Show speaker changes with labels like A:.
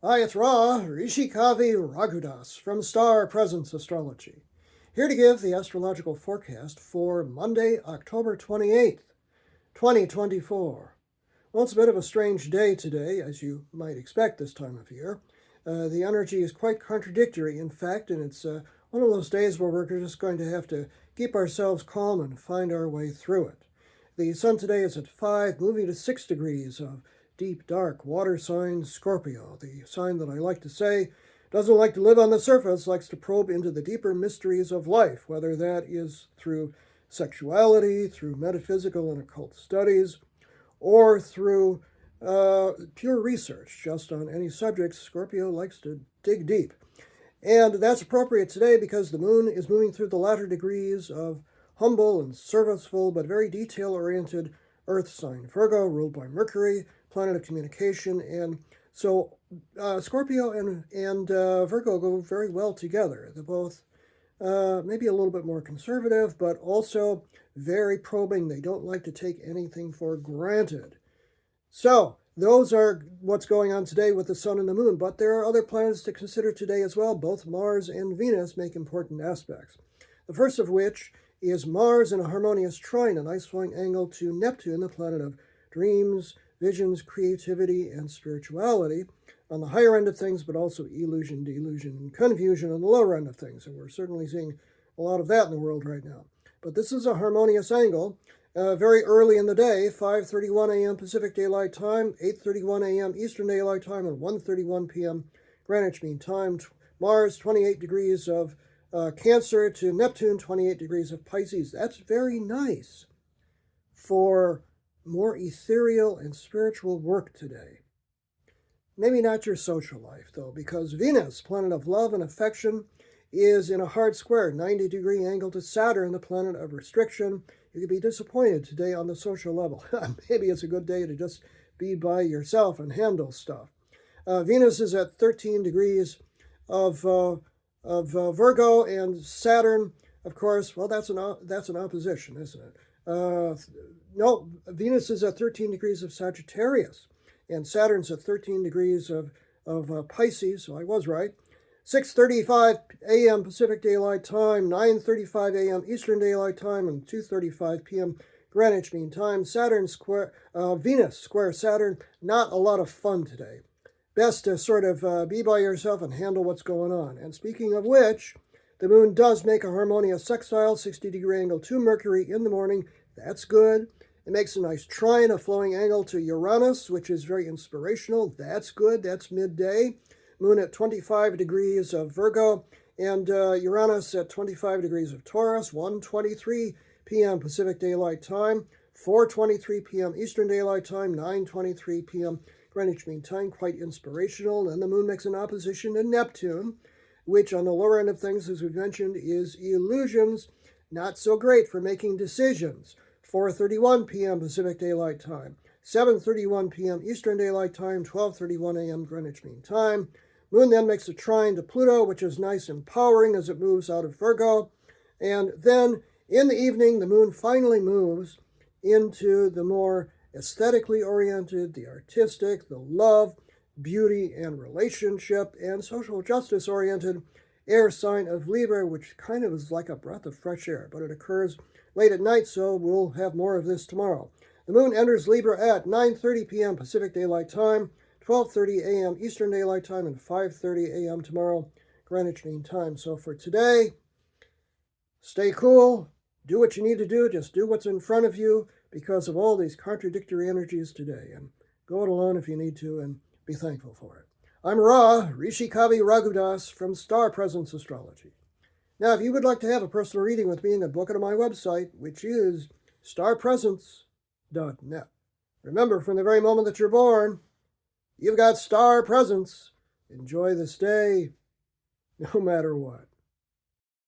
A: Hi, it's Ra, Rishikavi Raghudas from Star Presence Astrology, here to give the astrological forecast for Monday, October 28th, 2024. Well, it's a bit of a strange day today, as you might expect this time of year. The energy is quite contradictory, in fact, and it's one of those days where we're just going to have to keep ourselves calm and find our way through it. The sun today is at 5, moving to 6 degrees of deep, dark water sign Scorpio, the sign that I like to say doesn't like to live on the surface, likes to probe into the deeper mysteries of life, whether that is through sexuality, through metaphysical and occult studies, or through pure research just on any subject. Scorpio likes to dig deep. And that's appropriate today because the moon is moving through the latter degrees of humble and serviceful but very detail-oriented earth sign Virgo, ruled by Mercury, planet of communication. And so Scorpio and Virgo go very well together. They're both maybe a little bit more conservative, but also very probing. They don't like to take anything for granted. So those are what's going on today with the sun and the moon, but there are other planets to consider today as well. Both Mars and Venus make important aspects. The first of which is Mars in a harmonious trine, a nice flowing angle to Neptune, the planet of dreams, visions, creativity, and spirituality on the higher end of things, but also illusion, delusion, and confusion on the lower end of things. And we're certainly seeing a lot of that in the world right now. But this is a harmonious angle very early in the day, 5:31 a.m. Pacific Daylight Time, 8:31 a.m. Eastern Daylight Time, and 1:31 p.m. Greenwich Mean Time. Mars, 28 degrees of Cancer to Neptune, 28 degrees of Pisces. That's very nice for more ethereal and spiritual work today. Maybe not your social life, though, because Venus, planet of love and affection, is in a hard square, 90-degree angle to Saturn, the planet of restriction. You could be disappointed today on the social level. Maybe it's a good day to just be by yourself and handle stuff. Venus is at 13 degrees of Virgo, and Saturn, of course, well, that's an opposition, isn't it? No, Venus is at 13 degrees of Sagittarius, and Saturn's at 13 degrees of Pisces, so I was right. 6:35 a.m. Pacific Daylight Time, 9:35 a.m. Eastern Daylight Time, and 2:35 p.m. Greenwich Mean Time. Venus square Saturn, not a lot of fun today. Best to sort of be by yourself and handle what's going on. And speaking of which, the moon does make a harmonious sextile, 60-degree angle to Mercury in the morning. That's good. It makes a nice trine, a flowing angle to Uranus, which is very inspirational. That's good. That's midday. Moon at 25 degrees of Virgo, and Uranus at 25 degrees of Taurus, 1:23 p.m. Pacific Daylight Time, 4:23 p.m. Eastern Daylight Time, 9:23 p.m. Greenwich Mean Time, quite inspirational. And the moon makes an opposition to Neptune, which on the lower end of things, as we've mentioned, is illusions, not so great for making decisions. 4:31 p.m. Pacific Daylight Time, 7:31 p.m. Eastern Daylight Time, 12:31 a.m. Greenwich Mean Time. Moon then makes a trine to Pluto, which is nice and empowering as it moves out of Virgo. And then in the evening, the moon finally moves into the more aesthetically oriented, the artistic, the love, beauty, and relationship, and social justice oriented air sign of Libra, which kind of is like a breath of fresh air, but it occurs late at night, so we'll have more of this tomorrow. The moon enters Libra at 9:30 p.m. Pacific Daylight Time, 12:30 a.m. Eastern Daylight Time, and 5:30 a.m. tomorrow, Greenwich Mean Time. So for today, stay cool, do what you need to do, just do what's in front of you because of all these contradictory energies today, and go it alone if you need to, and be thankful for it. I'm Ra, Rishikavi Raghudas from Star Presence Astrology. Now, if you would like to have a personal reading with me, you can book it on my website, which is starpresence.net. Remember, from the very moment that you're born, you've got star presence. Enjoy this day, no matter what.